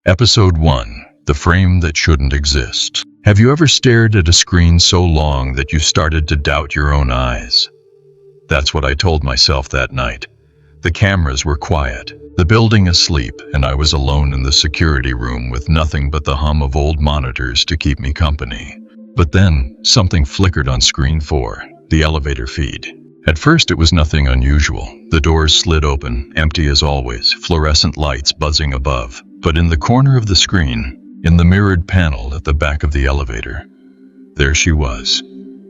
Episode 1. The Frame That Shouldn't Exist. Have you ever stared at a screen so long that you started to doubt your own eyes? That's what I told myself that night. The cameras were quiet, the building asleep, and I was alone in the security room with nothing but the hum of old monitors to keep me company. But then, something flickered on screen 4, the elevator feed. At first it was nothing unusual. The doors slid open, empty as always, fluorescent lights buzzing above. But in the corner of the screen, in the mirrored panel at the back of the elevator, there she was.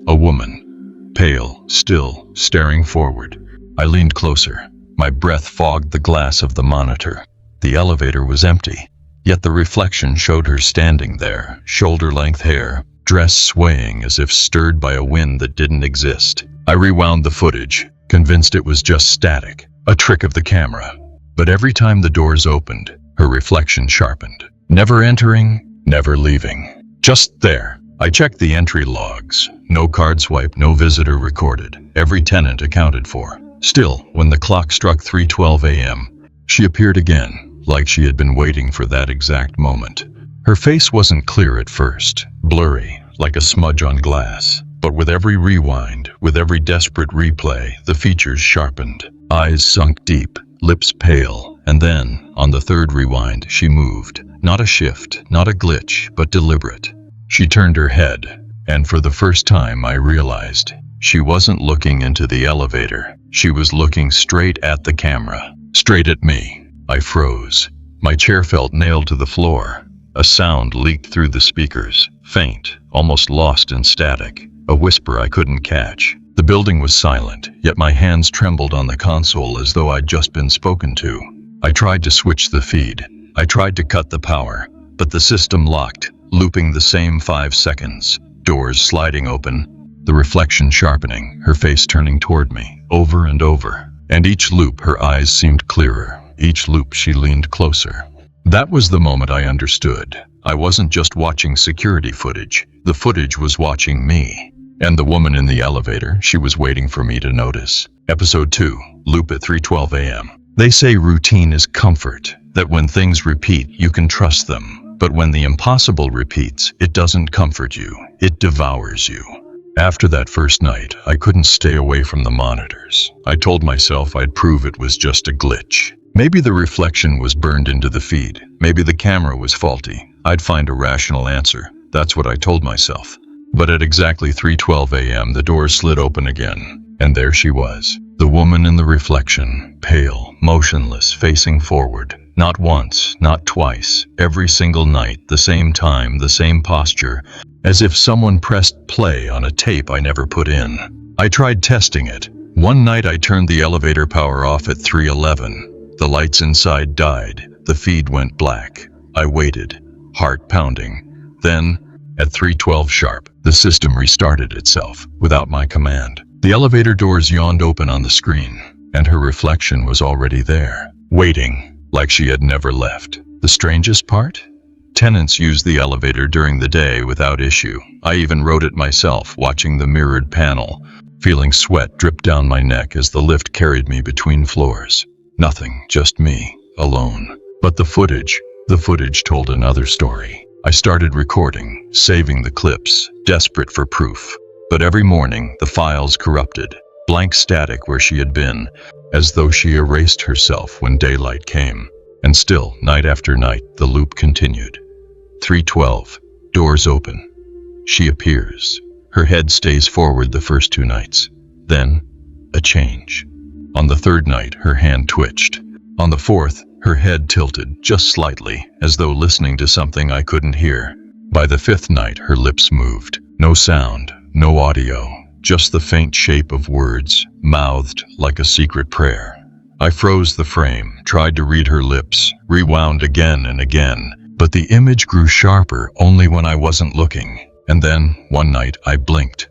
A woman, pale, still, staring forward. I leaned closer. My breath fogged the glass of the monitor. The elevator was empty, yet the reflection showed her standing there, shoulder-length hair, dress swaying as if stirred by a wind that didn't exist. I rewound the footage, convinced it was just static, a trick of the camera. But every time the doors opened, her reflection sharpened. Never entering, never leaving. Just there. I checked the entry logs. No card swipe, no visitor recorded. Every tenant accounted for. Still, when the clock struck 3:12 a.m., she appeared again, like she had been waiting for that exact moment. Her face wasn't clear at first, blurry, like a smudge on glass. But with every rewind, with every desperate replay, the features sharpened. Eyes sunk deep, lips pale, and then, on the third rewind, she moved. Not a shift, not a glitch, but deliberate. She turned her head, and for the first time I realized she wasn't looking into the elevator. She was looking straight at the camera, straight at me. I froze. My chair felt nailed to the floor. A sound leaked through the speakers, faint, almost lost in static, a whisper I couldn't catch. The building was silent, yet my hands trembled on the console as though I'd just been spoken to. I tried to switch the feed. I tried to cut the power, but the system locked, looping the same 5 seconds. Doors sliding open, the reflection sharpening, her face turning toward me, over and over. And each loop her eyes seemed clearer. Each loop she leaned closer. That was the moment I understood. I wasn't just watching security footage. The footage was watching me. And the woman in the elevator, she was waiting for me to notice. Episode 2. Loop at 3:12 a.m. They say routine is comfort, that when things repeat, you can trust them. But when the impossible repeats, it doesn't comfort you, it devours you. After that first night, I couldn't stay away from the monitors. I told myself I'd prove it was just a glitch. Maybe the reflection was burned into the feed. Maybe the camera was faulty. I'd find a rational answer. That's what I told myself. But at exactly 3:12 a.m., the doors slid open again. And there she was. The woman in the reflection, pale, motionless, facing forward. Not once, not twice. Every single night, the same time, the same posture. As if someone pressed play on a tape I never put in. I tried testing it. One night I turned the elevator power off at 3:11. The lights inside died. The feed went black. I waited, heart pounding. Then, at 3:12 sharp, the system restarted itself, without my command. The elevator doors yawned open on the screen, and her reflection was already there, waiting, like she had never left. The strangest part? Tenants used the elevator during the day without issue. I even wrote it myself, watching the mirrored panel, feeling sweat drip down my neck as the lift carried me between floors. Nothing, just me, alone. But the footage told another story. I started recording, saving the clips, desperate for proof. But every morning, the files corrupted, blank static where she had been, as though she erased herself when daylight came. And still, night after night, the loop continued. 3:12, doors open. She appears. Her head stays forward the first 2 nights. Then, a change. On the 3rd night, her hand twitched. On the 4th, her head tilted, just slightly, as though listening to something I couldn't hear. By the 5th night, her lips moved. No sound, no audio, just the faint shape of words, mouthed like a secret prayer. I froze the frame, tried to read her lips, rewound again and again, but the image grew sharper only when I wasn't looking. And then, one night, I blinked,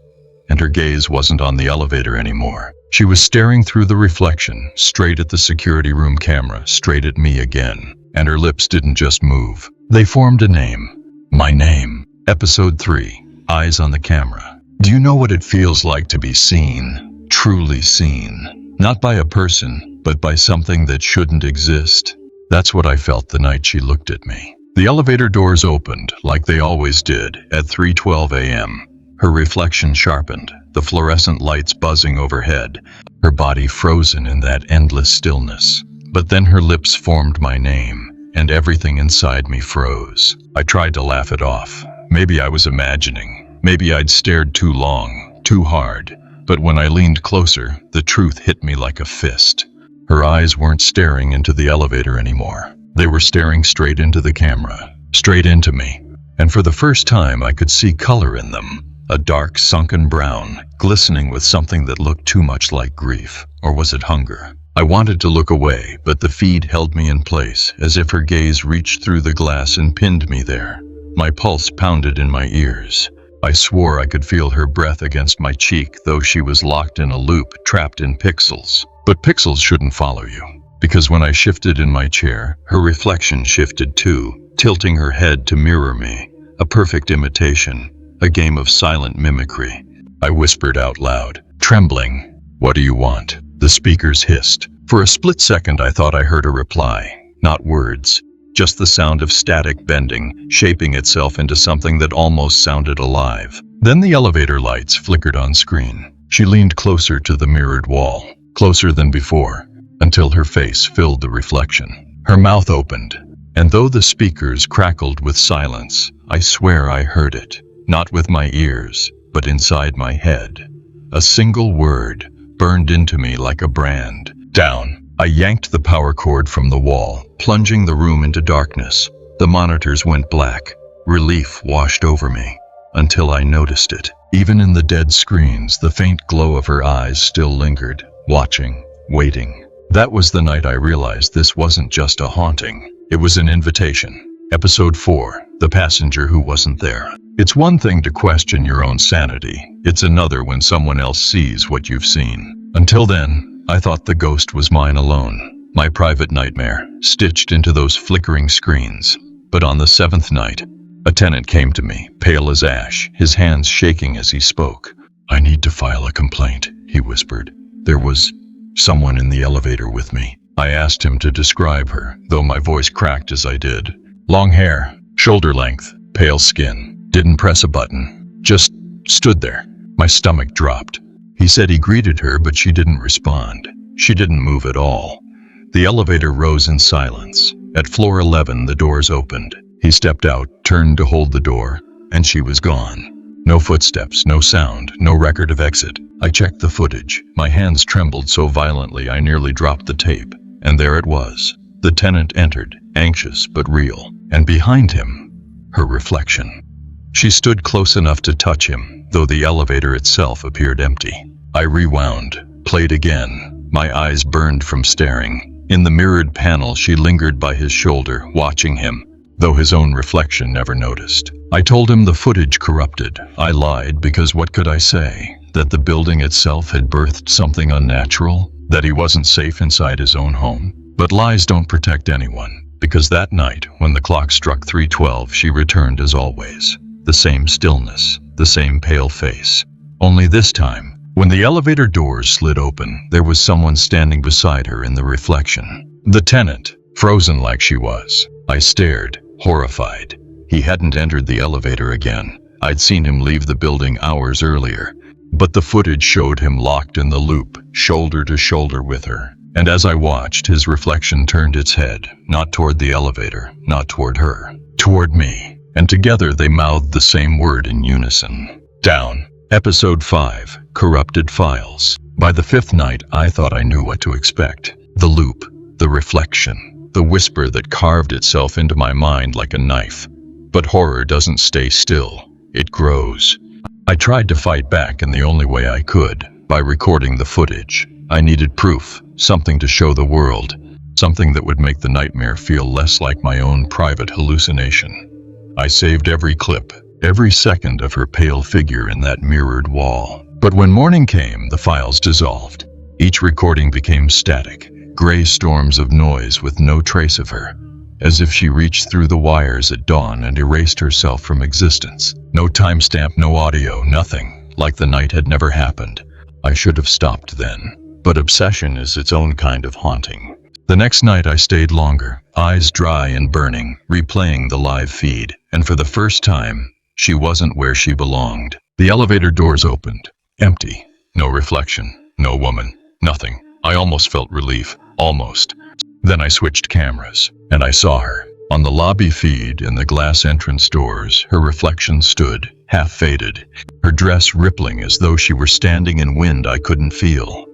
and her gaze wasn't on the elevator anymore. She was staring through the reflection, straight at the security room camera, straight at me again. And her lips didn't just move. They formed a name. My name. Episode 3. Eyes on the camera. Do you know what it feels like to be seen? Truly seen. Not by a person, but by something that shouldn't exist. That's what I felt the night she looked at me. The elevator doors opened, like they always did, at 3:12 a.m. Her reflection sharpened, the fluorescent lights buzzing overhead, her body frozen in that endless stillness. But then her lips formed my name, and everything inside me froze. I tried to laugh it off. Maybe I was imagining. Maybe I'd stared too long, too hard. But when I leaned closer, the truth hit me like a fist. Her eyes weren't staring into the elevator anymore. They were staring straight into the camera, straight into me. And for the first time, I could see color in them. A dark, sunken brown, glistening with something that looked too much like grief. Or was it hunger? I wanted to look away, but the feed held me in place, as if her gaze reached through the glass and pinned me there. My pulse pounded in my ears. I swore I could feel her breath against my cheek, though she was locked in a loop, trapped in pixels. But pixels shouldn't follow you. Because when I shifted in my chair, her reflection shifted too, tilting her head to mirror me. A perfect imitation, a game of silent mimicry. I whispered out loud, trembling, "What do you want?" The speakers hissed. For a split second I thought I heard a reply. Not words, just the sound of static bending, shaping itself into something that almost sounded alive. Then the elevator lights flickered on screen. She leaned closer to the mirrored wall, closer than before, until her face filled the reflection. Her mouth opened, and though the speakers crackled with silence, I swear I heard it. Not with my ears, but inside my head. A single word burned into me like a brand. Down. I yanked the power cord from the wall, plunging the room into darkness. The monitors went black. Relief washed over me, until I noticed it. Even in the dead screens, the faint glow of her eyes still lingered, watching, waiting. That was the night I realized this wasn't just a haunting. It was an invitation. Episode 4, The Passenger Who Wasn't There. It's one thing to question your own sanity. It's another when someone else sees what you've seen. Until then, I thought the ghost was mine alone, my private nightmare, stitched into those flickering screens. But on the 7th night, a tenant came to me, pale as ash, his hands shaking as he spoke. "I need to file a complaint," he whispered. "There was someone in the elevator with me." I asked him to describe her, though my voice cracked as I did. Long hair, shoulder length, pale skin. Didn't press a button. Just stood there. My stomach dropped. He said he greeted her, but she didn't respond. She didn't move at all. The elevator rose in silence. At floor 11, the doors opened. He stepped out, turned to hold the door, and she was gone. No footsteps, no sound, no record of exit. I checked the footage. My hands trembled so violently I nearly dropped the tape. And there it was. The tenant entered, anxious but real. And behind him, her reflection. She stood close enough to touch him, though the elevator itself appeared empty. I rewound, played again. My eyes burned from staring. In the mirrored panel, she lingered by his shoulder, watching him, though his own reflection never noticed. I told him the footage corrupted. I lied because what could I say? That the building itself had birthed something unnatural? That he wasn't safe inside his own home? But lies don't protect anyone, because that night, when the clock struck 3:12, she returned as always. The same stillness, the same pale face. Only this time, when the elevator doors slid open, there was someone standing beside her in the reflection. The tenant, frozen like she was. I stared, horrified. He hadn't entered the elevator again. I'd seen him leave the building hours earlier, but the footage showed him locked in the loop, shoulder to shoulder with her. And as I watched, his reflection turned its head, not toward the elevator, not toward her, toward me. And together they mouthed the same word in unison. Down. Episode 5, Corrupted Files. By the 5th night, I thought I knew what to expect. The loop, the reflection, the whisper that carved itself into my mind like a knife. But horror doesn't stay still. It grows. I tried to fight back in the only way I could, by recording the footage. I needed proof, something to show the world, something that would make the nightmare feel less like my own private hallucination. I saved every clip, every second of her pale figure in that mirrored wall. But when morning came, the files dissolved. Each recording became static, gray storms of noise with no trace of her, as if she reached through the wires at dawn and erased herself from existence. No timestamp, no audio, nothing, like the night had never happened. I should have stopped then. But obsession is its own kind of haunting. The next night I stayed longer. eyes dry and burning, replaying the live feed, and for the first time, she wasn't where she belonged. The elevator doors opened. Empty. No reflection. No woman. Nothing. I almost felt relief. Almost. Then I switched cameras, and I saw her. On the lobby feed in the glass entrance doors, her reflection stood, half faded, her dress rippling as though she were standing in wind I couldn't feel.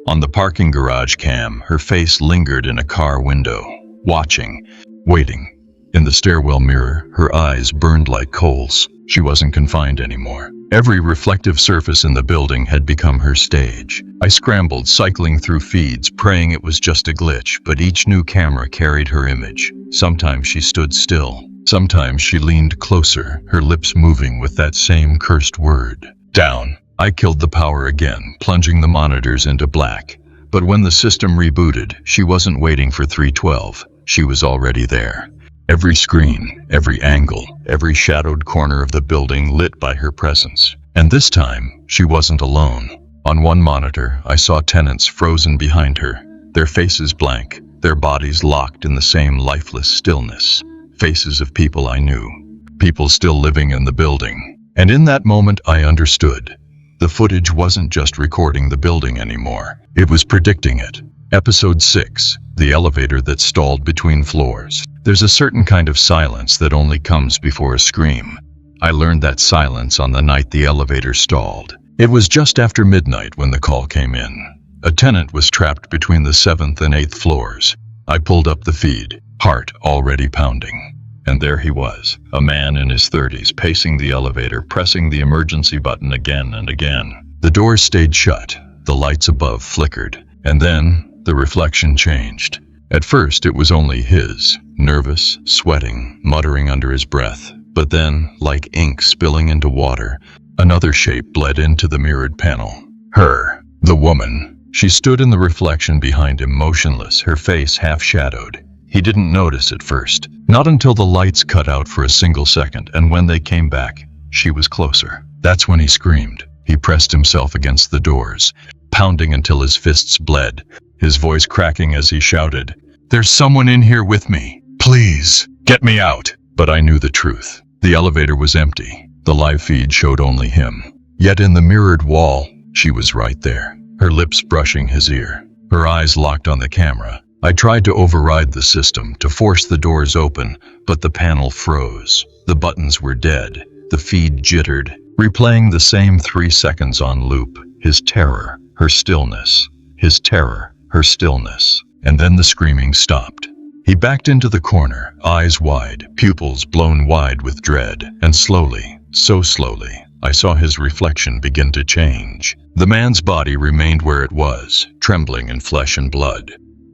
On the parking garage cam, her face lingered in a car window, watching, waiting. In the stairwell mirror, her eyes burned like coals. She wasn't confined anymore. Every reflective surface in the building had become her stage. I scrambled, cycling through feeds, praying it was just a glitch, but each new camera carried her image. Sometimes she stood still. Sometimes she leaned closer, her lips moving with that same cursed word. Down. I killed the power again, plunging the monitors into black. But when the system rebooted, she wasn't waiting for 312. She was already there. Every screen, every angle, every shadowed corner of the building lit by her presence. And this time, she wasn't alone. On one monitor, I saw tenants frozen behind her, their faces blank, their bodies locked in the same lifeless stillness. Faces of people I knew. People still living in the building. And in that moment, I understood. The footage wasn't just recording the building anymore. It was predicting it. Episode 6, the elevator that stalled between floors. There's a certain kind of silence that only comes before a scream. I learned that silence on the night the elevator stalled. It was just after midnight when the call came in. A tenant was trapped between the 7th and 8th floors. I pulled up the feed, heart already pounding. And there he was, a man in his 30s, pacing the elevator, pressing the emergency button again and again. The doors stayed shut, the lights above flickered, and then the reflection changed. At first it was only his, nervous, sweating, muttering under his breath. But then, like ink spilling into water, another shape bled into the mirrored panel. Her, the woman. She stood in the reflection behind him, motionless, her face half-shadowed. He didn't notice at first, not until the lights cut out for a single second, and when they came back, she was closer. That's when he screamed. He pressed himself against the doors, pounding until his fists bled, his voice cracking as he shouted, "There's someone in here with me. Please, get me out." But I knew the truth. The elevator was empty. The live feed showed only him. Yet in the mirrored wall, she was right there, her lips brushing his ear, her eyes locked on the camera. I tried to override the system, to force the doors open, but the panel froze. The buttons were dead. The feed jittered, replaying the same 3 seconds on loop. His terror, her stillness. His terror, her stillness. And then the screaming stopped. He backed into the corner, eyes wide, pupils blown wide with dread, and slowly, so slowly, I saw his reflection begin to change. The man's body remained where it was, trembling in flesh and blood.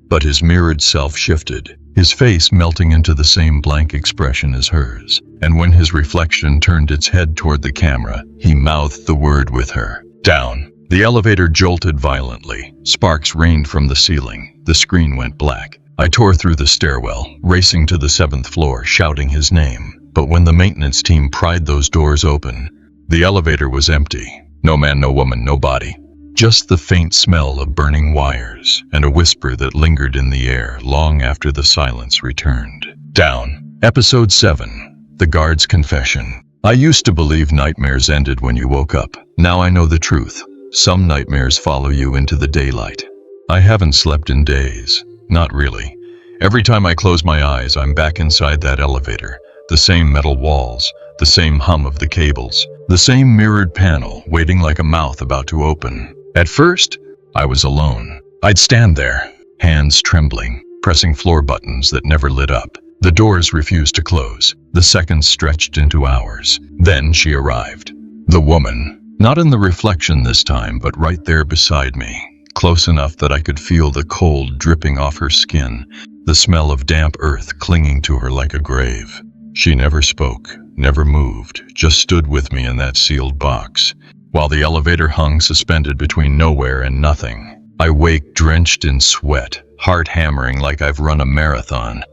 But his mirrored self shifted, his face melting into the same blank expression as hers. And when his reflection turned its head toward the camera, he mouthed the word with her. Down. The elevator jolted violently. Sparks rained from the ceiling. The screen went black. I tore through the stairwell, racing to the 7th floor, shouting his name. But when the maintenance team pried those doors open, the elevator was empty. No man, no woman, no body. Just the faint smell of burning wires, and a whisper that lingered in the air long after the silence returned. Down. Episode 7. The Guard's Confession. I used to believe nightmares ended when you woke up. Now I know the truth. Some nightmares follow you into the daylight. I haven't slept in days. Not really. Every time I close my eyes, I'm back inside that elevator. The same metal walls, the same hum of the cables, the same mirrored panel waiting like a mouth about to open. At first, I was alone. I'd stand there, hands trembling, pressing floor buttons that never lit up. The doors refused to close. The seconds stretched into hours. Then she arrived. The woman. Not in the reflection this time, but right there beside me. Close enough that I could feel the cold dripping off her skin, the smell of damp earth clinging to her like a grave. She never spoke, never moved, just stood with me in that sealed box, while the elevator hung suspended between nowhere and nothing. I waked drenched in sweat, heart hammering like I've run a marathon.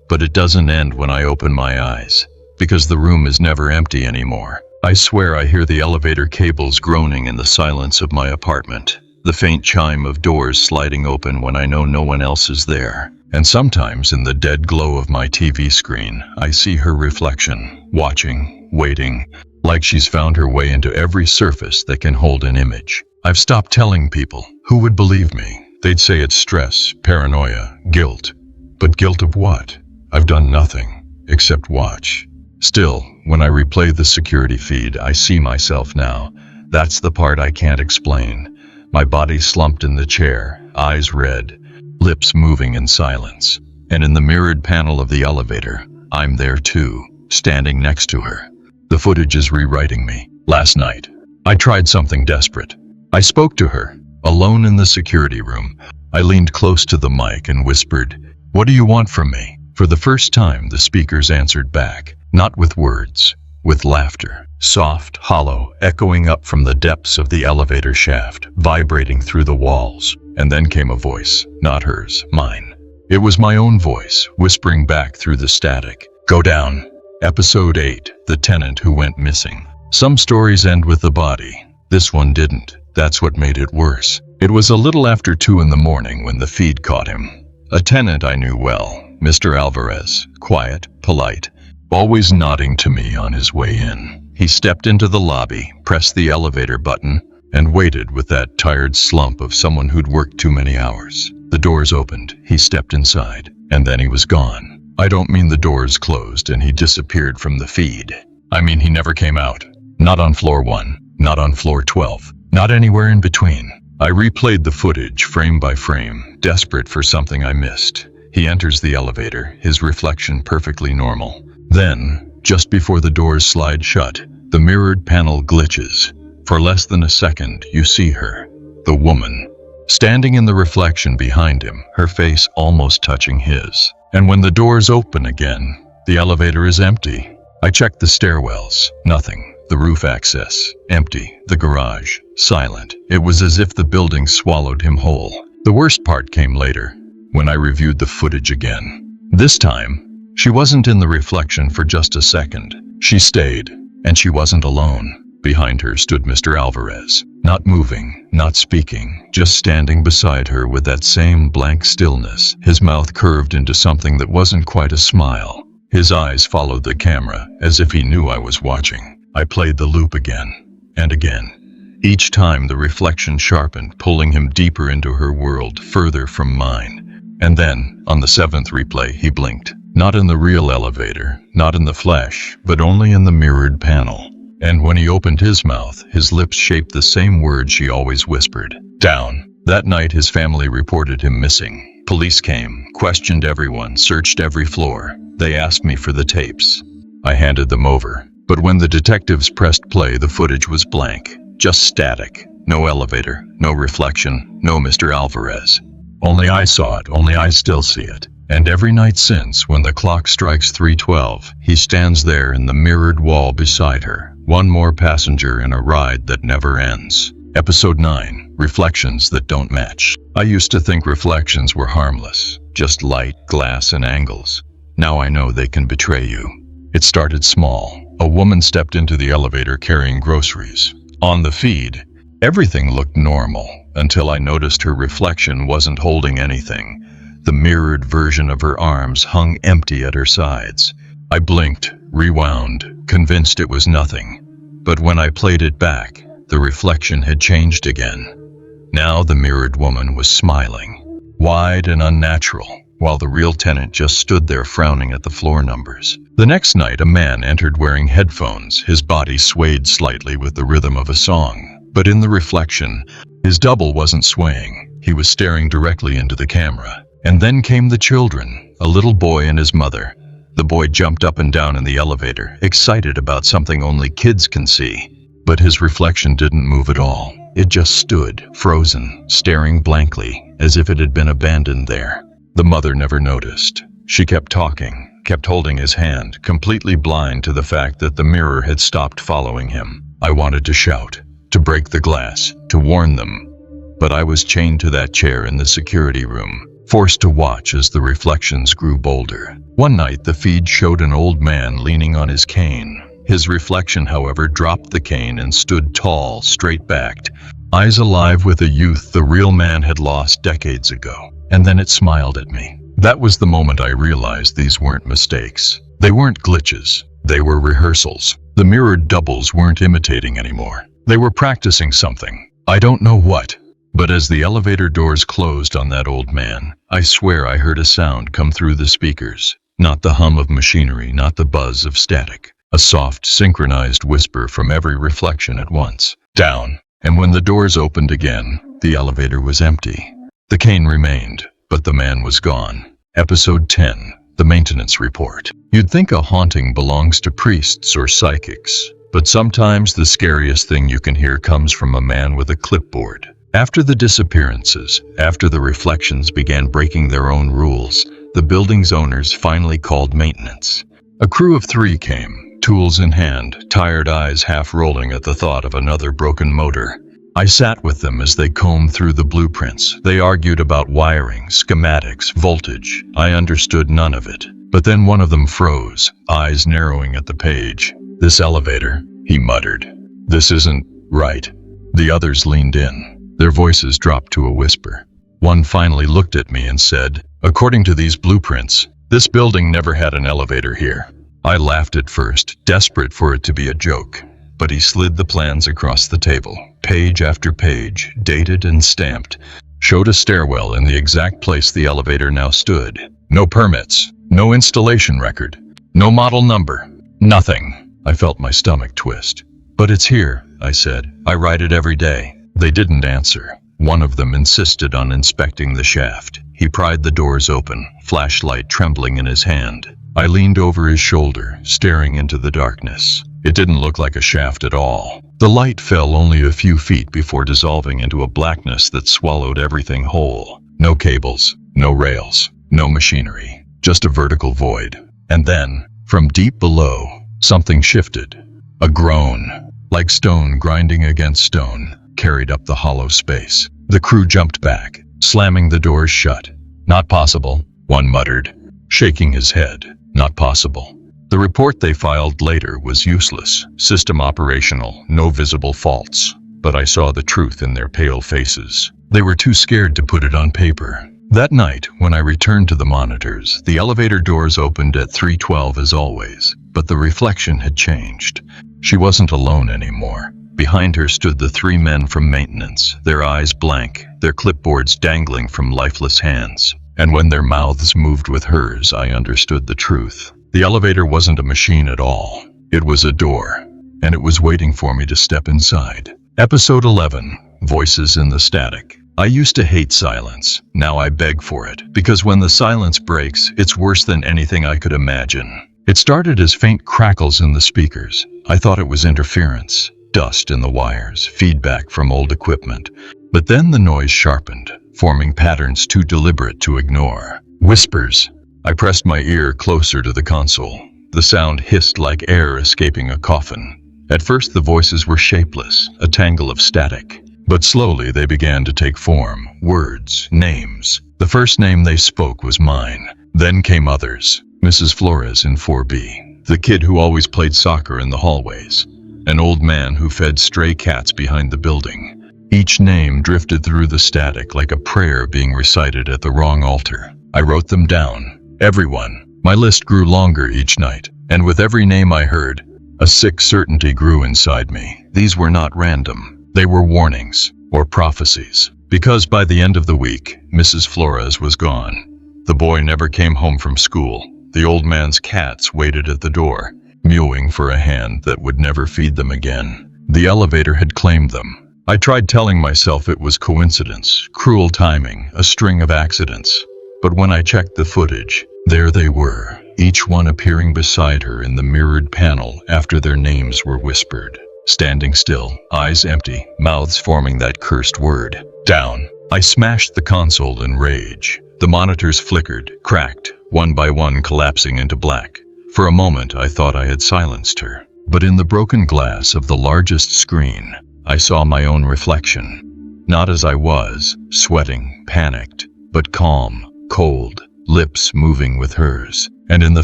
But it doesn't end when I open my eyes, because the room is never empty anymore. I swear I hear the elevator cables groaning in the silence of my apartment. The faint chime of doors sliding open when I know no one else is there. And sometimes in the dead glow of my TV screen, I see her reflection, watching, waiting, like she's found her way into every surface that can hold an image. I've stopped telling people. Who would believe me? They'd say it's stress, paranoia, guilt. But guilt of what? I've done nothing, except watch. Still, when I replay the security feed, I see myself now. That's the part I can't explain. My body slumped in the chair, eyes red, lips moving in silence. And in the mirrored panel of the elevator, I'm there too, standing next to her. The footage is rewriting me. Last night, I tried something desperate. I spoke to her, alone in the security room. I leaned close to the mic and whispered, "What do you want from me?" For the first time, the speakers answered back, not with words, with laughter. Soft, hollow, echoing up from the depths of the elevator shaft, vibrating through the walls. And then came a voice, not hers, mine. It was my own voice, whispering back through the static. Go down. Episode 8, The Tenant Who Went Missing. Some stories end with the body. This one didn't. That's what made it worse. It was a little after 2 in the morning when the feed caught him. A tenant I knew well, Mr. Alvarez, quiet, polite, always nodding to me on his way in. He stepped into the lobby, pressed the elevator button, and waited with that tired slump of someone who'd worked too many hours. The doors opened, he stepped inside, and then he was gone. I don't mean the doors closed and he disappeared from the feed. I mean he never came out. Not on floor 1, not on floor 12, not anywhere in between. I replayed the footage frame by frame, desperate for something I missed. He enters the elevator, his reflection perfectly normal. Then, just before the doors slide shut, the mirrored panel glitches. For less than a second, you see her, the woman, standing in the reflection behind him, her face almost touching his. And when the doors open again, the elevator is empty. I checked the stairwells, nothing. The roof access, empty. The garage, silent. It was as if the building swallowed him whole. The worst part came later, when I reviewed the footage again. This time, she wasn't in the reflection for just a second. She stayed, and she wasn't alone. Behind her stood Mr. Alvarez, not moving, not speaking, just standing beside her with that same blank stillness, his mouth curved into something that wasn't quite a smile. His eyes followed the camera, as if he knew I was watching. I played the loop again, and again. Each time the reflection sharpened, pulling him deeper into her world, further from mine. And then, on the 7th replay, he blinked. Not in the real elevator, not in the flesh, but only in the mirrored panel. And when he opened his mouth, his lips shaped the same words she always whispered. Down. That night his family reported him missing. Police came, questioned everyone, searched every floor. They asked me for the tapes. I handed them over. But when the detectives pressed play, the footage was blank. Just static. No elevator, no reflection, no Mr. Alvarez. Only I saw it, only I still see it. And every night since, when the clock strikes 3:12, he stands there in the mirrored wall beside her. One more passenger in a ride that never ends. Episode 9, Reflections That Don't Match. I used to think reflections were harmless, just light, glass, and angles. Now I know they can betray you. It started small. A woman stepped into the elevator carrying groceries. On the feed, everything looked normal, until I noticed her reflection wasn't holding anything. The mirrored version of her arms hung empty at her sides. I blinked, rewound, convinced it was nothing. But when I played it back, the reflection had changed again. Now the mirrored woman was smiling, wide and unnatural, while the real tenant just stood there frowning at the floor numbers. The next night, a man entered wearing headphones. His body swayed slightly with the rhythm of a song. But in the reflection, his double wasn't swaying. He was staring directly into the camera. And then came the children, a little boy and his mother. The boy jumped up and down in the elevator, excited about something only kids can see. But his reflection didn't move at all. It just stood, frozen, staring blankly, as if it had been abandoned there. The mother never noticed. She kept talking, kept holding his hand, completely blind to the fact that the mirror had stopped following him. I wanted to shout, to break the glass, to warn them. But I was chained to that chair in the security room, forced to watch as the reflections grew bolder. One night, the feed showed an old man leaning on his cane. His reflection, however, dropped the cane and stood tall, straight-backed, eyes alive with a youth the real man had lost decades ago. And then it smiled at me. That was the moment I realized these weren't mistakes. They weren't glitches. They were rehearsals. The mirrored doubles weren't imitating anymore. They were practicing something. I don't know what. But as the elevator doors closed on that old man, I swear I heard a sound come through the speakers. Not the hum of machinery, not the buzz of static. A soft, synchronized whisper from every reflection at once. Down. And when the doors opened again, the elevator was empty. The cane remained, but the man was gone. Episode 10. The Maintenance Report. You'd think a haunting belongs to priests or psychics, but sometimes the scariest thing you can hear comes from a man with a clipboard. After the disappearances, after the reflections began breaking their own rules, the building's owners finally called maintenance. A crew of 3 came, tools in hand, tired eyes half rolling at the thought of another broken motor. I sat with them as they combed through the blueprints. They argued about wiring, schematics, voltage. I understood none of it. But then one of them froze, eyes narrowing at the page. "This elevator," he muttered. "This isn't right." The others leaned in. Their voices dropped to a whisper. One finally looked at me and said, "According to these blueprints, this building never had an elevator here." I laughed at first, desperate for it to be a joke. But he slid the plans across the table, page after page, dated and stamped, showed a stairwell in the exact place the elevator now stood. No permits, no installation record, no model number, nothing. I felt my stomach twist. "But it's here," I said. "I ride it every day." They didn't answer. One of them insisted on inspecting the shaft. He pried the doors open, flashlight trembling in his hand. I leaned over his shoulder, staring into the darkness. It didn't look like a shaft at all. The light fell only a few feet before dissolving into a blackness that swallowed everything whole. No cables, no rails, no machinery, just a vertical void. And then, from deep below, something shifted. A groan, like stone grinding against stone, carried up the hollow space. The crew jumped back, slamming the doors shut. "Not possible," one muttered, shaking his head. "Not possible." The report they filed later was useless, system operational, no visible faults. But I saw the truth in their pale faces. They were too scared to put it on paper. That night, when I returned to the monitors, the elevator doors opened at 3:12 as always, but the reflection had changed. She wasn't alone anymore. Behind her stood the 3 men from maintenance, their eyes blank, their clipboards dangling from lifeless hands. And when their mouths moved with hers, I understood the truth. The elevator wasn't a machine at all. It was a door, and it was waiting for me to step inside. Episode 11. Voices in the Static. I used to hate silence. Now I beg for it, because when the silence breaks, it's worse than anything I could imagine. It started as faint crackles in the speakers. I thought it was interference, dust in the wires, feedback from old equipment. But then the noise sharpened, forming patterns too deliberate to ignore. Whispers. I pressed my ear closer to the console. The sound hissed like air escaping a coffin. At first the voices were shapeless, a tangle of static. But slowly they began to take form, words, names. The first name they spoke was mine. Then came others. Mrs. Flores in 4B, the kid who always played soccer in the hallways, an old man who fed stray cats behind the building. Each name drifted through the static like a prayer being recited at the wrong altar. I wrote them down. Everyone. My list grew longer each night, and with every name I heard, a sick certainty grew inside me. These were not random. They were warnings, or prophecies. Because by the end of the week, Mrs. Flores was gone. The boy never came home from school. The old man's cats waited at the door, mewing for a hand that would never feed them again. The elevator had claimed them. I tried telling myself it was coincidence, cruel timing, a string of accidents. But when I checked the footage, there they were, each one appearing beside her in the mirrored panel after their names were whispered. Standing still, eyes empty, mouths forming that cursed word. Down. I smashed the console in rage. The monitors flickered, cracked, one by one collapsing into black. For a moment I thought I had silenced her. But in the broken glass of the largest screen, I saw my own reflection. Not as I was, sweating, panicked, but calm, cold, lips moving with hers. And in the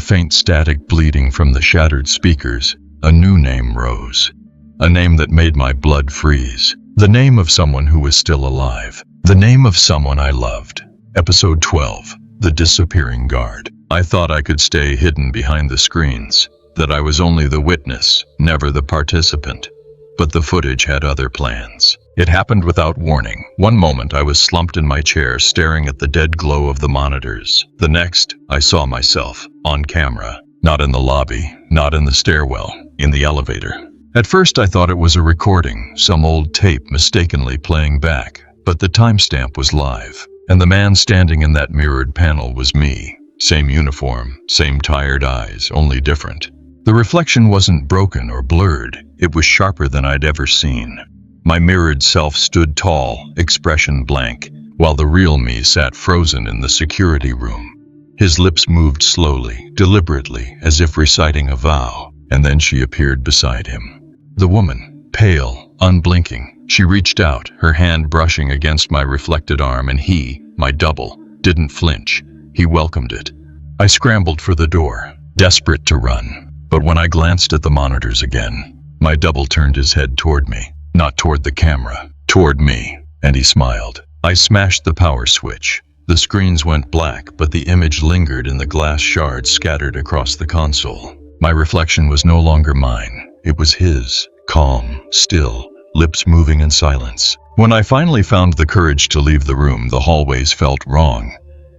faint static bleeding from the shattered speakers, a new name rose. A name that made my blood freeze. The name of someone who was still alive. The name of someone I loved. Episode 12. The disappearing guard. I thought I could stay hidden behind the screens, that I was only the witness, never the participant. But the footage had other plans. It happened without warning. One moment I was slumped in my chair staring at the dead glow of the monitors. The next, I saw myself, on camera. Not in the lobby, not in the stairwell, in the elevator. At first I thought it was a recording, some old tape mistakenly playing back. But the timestamp was live, and the man standing in that mirrored panel was me. Same uniform, same tired eyes, only different. The reflection wasn't broken or blurred, it was sharper than I'd ever seen. My mirrored self stood tall, expression blank, while the real me sat frozen in the security room. His lips moved slowly, deliberately, as if reciting a vow, and then she appeared beside him. The woman, pale, unblinking, she reached out, her hand brushing against my reflected arm, and he, my double, didn't flinch. He welcomed it. I scrambled for the door, desperate to run. But when I glanced at the monitors again, my double turned his head toward me, not toward the camera, toward me, and he smiled. I smashed the power switch. The screens went black, but the image lingered in the glass shards scattered across the console. My reflection was no longer mine. It was his, calm, still, lips moving in silence. When I finally found the courage to leave the room, the hallways felt wrong.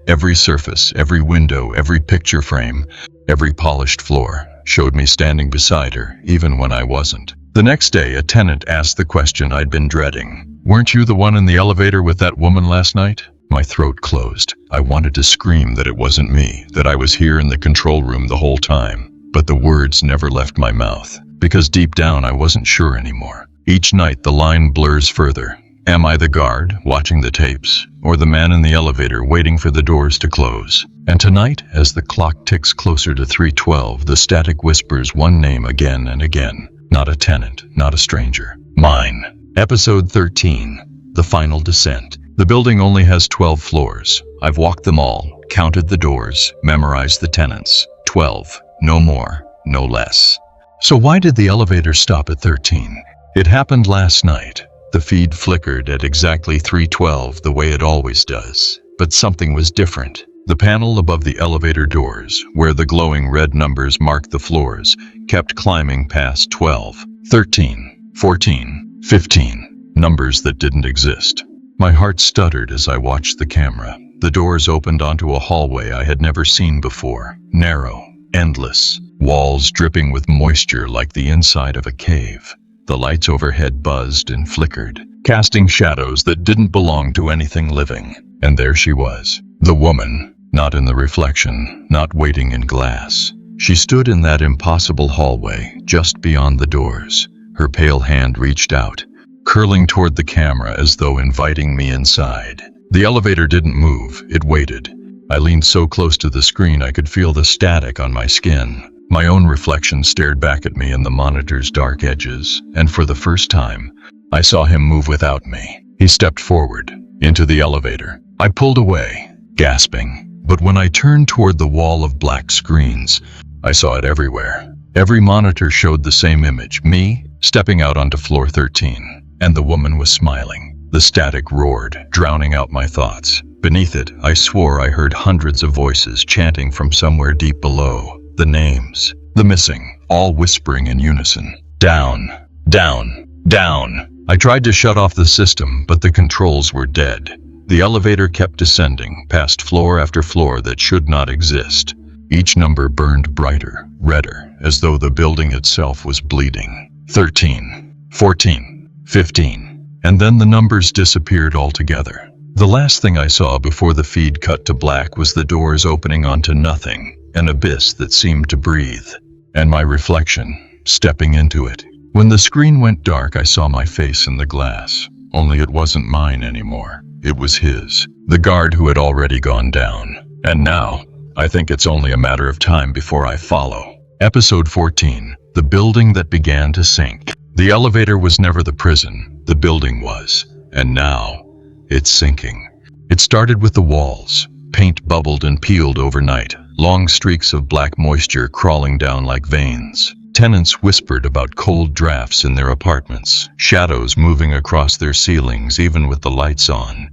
Every surface, every window, every picture frame, every polished floor showed me standing beside her, even when I wasn't. The next day, a tenant asked the question I'd been dreading. "Weren't you the one in the elevator with that woman last night?" My throat closed. I wanted to scream that it wasn't me, that I was here in the control room the whole time. But the words never left my mouth, because deep down I wasn't sure anymore. Each night the line blurs further. Am I the guard, watching the tapes, or the man in the elevator waiting for the doors to close? And tonight, as the clock ticks closer to 3:12, the static whispers one name again and again. Not a tenant, not a stranger. Mine. Episode 13. The Final Descent. The building only has 12 floors. I've walked them all, counted the doors, memorized the tenants. 12. No more, no less. So why did the elevator stop at 13? It happened last night. The feed flickered at exactly 3:12, the way it always does. But something was different. The panel above the elevator doors, where the glowing red numbers marked the floors, kept climbing past 12, 13, 14, 15, numbers that didn't exist. My heart stuttered as I watched the camera. The doors opened onto a hallway I had never seen before. Narrow, endless, walls dripping with moisture like the inside of a cave. The lights overhead buzzed and flickered, casting shadows that didn't belong to anything living. And there she was, the woman, not in the reflection, not waiting in glass. She stood in that impossible hallway, just beyond the doors. Her pale hand reached out, curling toward the camera as though inviting me inside. The elevator didn't move, it waited. I leaned so close to the screen I could feel the static on my skin. My own reflection stared back at me in the monitor's dark edges, and for the first time, I saw him move without me. He stepped forward, into the elevator. I pulled away, gasping. But when I turned toward the wall of black screens, I saw it everywhere. Every monitor showed the same image, me, stepping out onto floor 13. And the woman was smiling. The static roared, drowning out my thoughts. Beneath it, I swore I heard hundreds of voices chanting from somewhere deep below. The names, the missing, all whispering in unison. Down, down, down. I tried to shut off the system, but the controls were dead. The elevator kept descending, past floor after floor that should not exist. Each number burned brighter, redder, as though the building itself was bleeding. 13, 14, 15. And then the numbers disappeared altogether. The last thing I saw before the feed cut to black was the doors opening onto nothing. An abyss that seemed to breathe, and my reflection, stepping into it. When the screen went dark, I saw my face in the glass, only it wasn't mine anymore. It was his, the guard who had already gone down. And now, I think it's only a matter of time before I follow. Episode 14, The Building That Began to Sink. The elevator was never the prison, the building was, and now, it's sinking. It started with the walls. Paint bubbled and peeled overnight, long streaks of black moisture crawling down like veins. Tenants whispered about cold drafts in their apartments, shadows moving across their ceilings even with the lights on.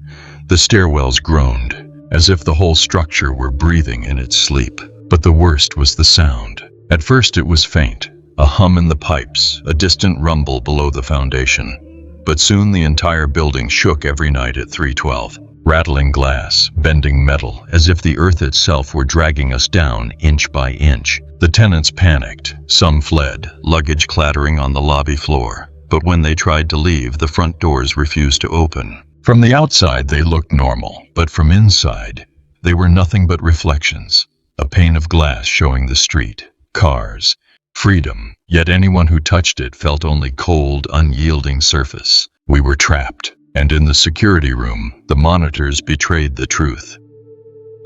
The stairwells groaned, as if the whole structure were breathing in its sleep. But the worst was the sound. At first it was faint, a hum in the pipes, a distant rumble below the foundation. But soon the entire building shook every night at 3:12, rattling glass, bending metal, as if the earth itself were dragging us down inch by inch. The tenants panicked. Some fled, luggage clattering on the lobby floor. But when they tried to leave, the front doors refused to open. From the outside they looked normal, but from inside, they were nothing but reflections. A pane of glass showing the street, cars, freedom. Yet anyone who touched it felt only cold, unyielding surface. We were trapped. And in the security room, the monitors betrayed the truth.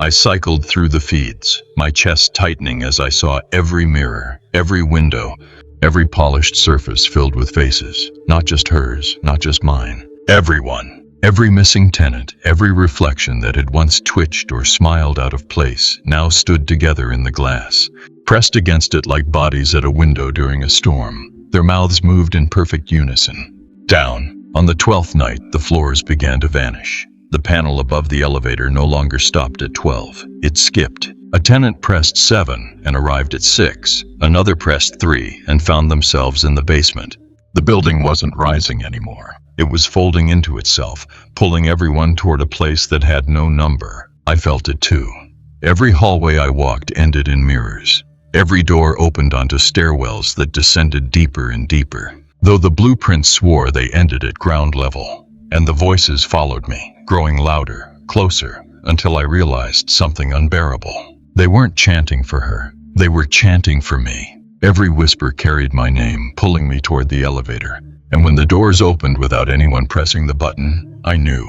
I cycled through the feeds, my chest tightening as I saw every mirror, every window, every polished surface filled with faces. Not just hers, not just mine. Everyone. Every missing tenant, every reflection that had once twitched or smiled out of place, now stood together in the glass, pressed against it like bodies at a window during a storm. Their mouths moved in perfect unison. Down. On the 12th night, the floors began to vanish. The panel above the elevator no longer stopped at 12. It skipped. A tenant pressed 7 and arrived at 6. Another pressed 3 and found themselves in the basement. The building wasn't rising anymore. It was folding into itself, pulling everyone toward a place that had no number. I felt it too. Every hallway I walked ended in mirrors. Every door opened onto stairwells that descended deeper and deeper, though the blueprints swore they ended at ground level. And the voices followed me, growing louder, closer, until I realized something unbearable. They weren't chanting for her. They were chanting for me. Every whisper carried my name, pulling me toward the elevator. And when the doors opened without anyone pressing the button, I knew.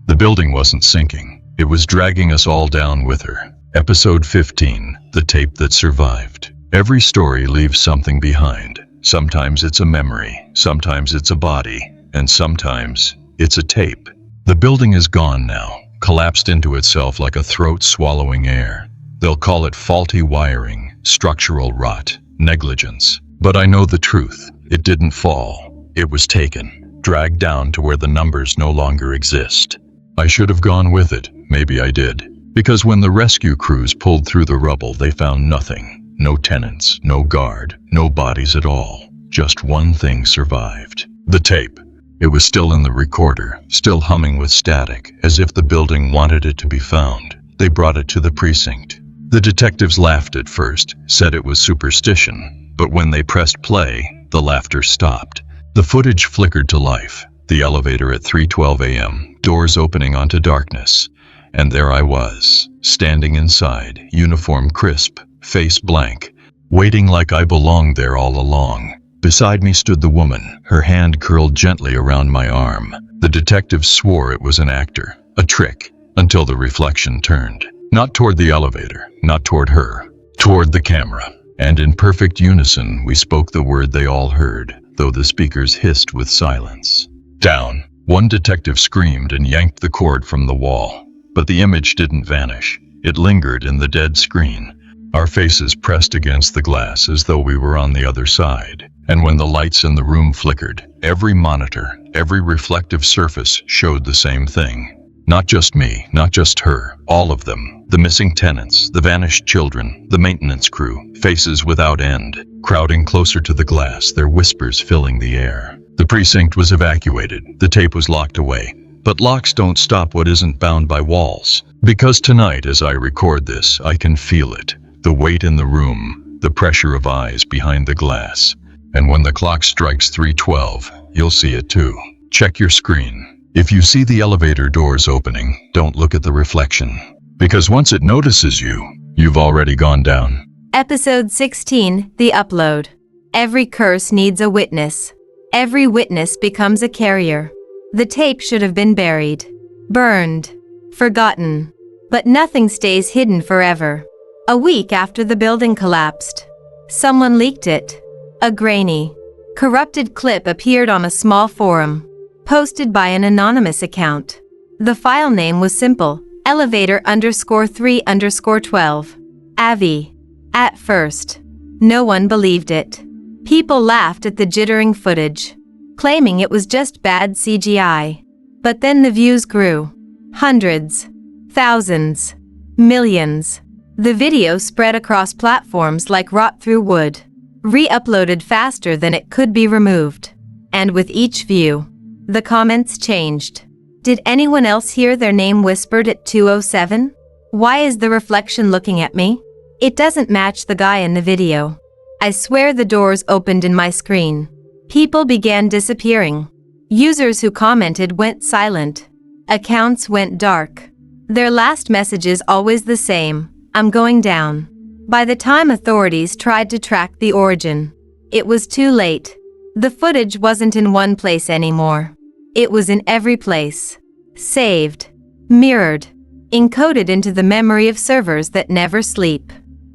The building wasn't sinking. It was dragging us all down with her. Episode 15, The Tape That Survived. Every story leaves something behind. Sometimes it's a memory, sometimes it's a body, and sometimes it's a tape. The building is gone now, collapsed into itself like a throat swallowing air. They'll call it faulty wiring, structural rot, negligence. But I know the truth. It didn't fall. It was taken, dragged down to where the numbers no longer exist. I should have gone with it. Maybe I did. Because when the rescue crews pulled through the rubble, they found nothing. No tenants, no guard, no bodies at all. Just one thing survived. The tape. It was still in the recorder, still humming with static, as if the building wanted it to be found. They brought it to the precinct. The detectives laughed at first, said it was superstition. But when they pressed play, the laughter stopped. The footage flickered to life. The elevator at 3:12 a.m., doors opening onto darkness. And there I was, standing inside, uniform crisp, face blank, waiting like I belonged there all along. Beside me stood the woman, her hand curled gently around my arm. The detectives swore it was an actor, a trick, until the reflection turned. Not toward the elevator, not toward her, toward the camera. And in perfect unison, we spoke the word they all heard, though the speakers hissed with silence. Down. One detective screamed and yanked the cord from the wall. But the image didn't vanish. It lingered in the dead screen. Our faces pressed against the glass as though we were on the other side. And when the lights in the room flickered, every monitor, every reflective surface showed the same thing. Not just me, not just her, all of them. The missing tenants, the vanished children, the maintenance crew, faces without end, crowding closer to the glass, their whispers filling the air. The precinct was evacuated. The tape was locked away. But locks don't stop what isn't bound by walls. Because tonight, as I record this, I can feel it. The weight in the room, the pressure of eyes behind the glass. And when the clock strikes 3:12, you'll see it too. Check your screen. If you see the elevator doors opening, don't look at the reflection. Because once it notices you, you've already gone down. Episode 16, The Upload. Every curse needs a witness. Every witness becomes a carrier. The tape should have been buried, burned, forgotten. But nothing stays hidden forever. A week after the building collapsed, someone leaked it. A grainy, corrupted clip appeared on a small forum, posted by an anonymous account. The file name was simple, elevator_3_12. Avi. At first, no one believed it. People laughed at the jittering footage, claiming it was just bad CGI. But then the views grew. Hundreds. Thousands. Millions. The video spread across platforms like rot through wood, re-uploaded faster than it could be removed. And with each view, the comments changed. Did anyone else hear their name whispered at 2:07? Why is the reflection looking at me? It doesn't match the guy in the video. I swear the doors opened in my screen. People began disappearing. Users who commented went silent. Accounts went dark. Their last message is always the same: I'm going down. By the time authorities tried to track the origin, it was too late. The footage wasn't in one place anymore. It was in every place. Saved, mirrored, encoded into the memory of servers that never sleep.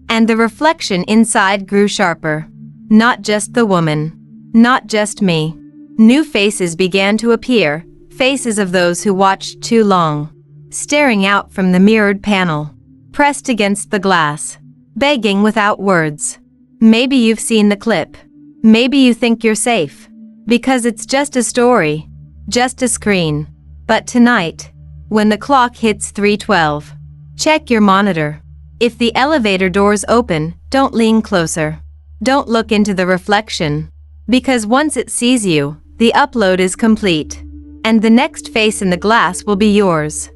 And the reflection inside grew sharper. Not just the woman. Not just me. New faces began to appear, faces of those who watched too long. Staring out from the mirrored panel. Pressed against the glass. Begging without words. Maybe you've seen the clip. Maybe you think you're safe. Because it's just a story. Just a screen. But tonight, when the clock hits 3:12, check your monitor. If the elevator doors open, don't lean closer. Don't look into the reflection. Because once it sees you, the upload is complete. And the next face in the glass will be yours.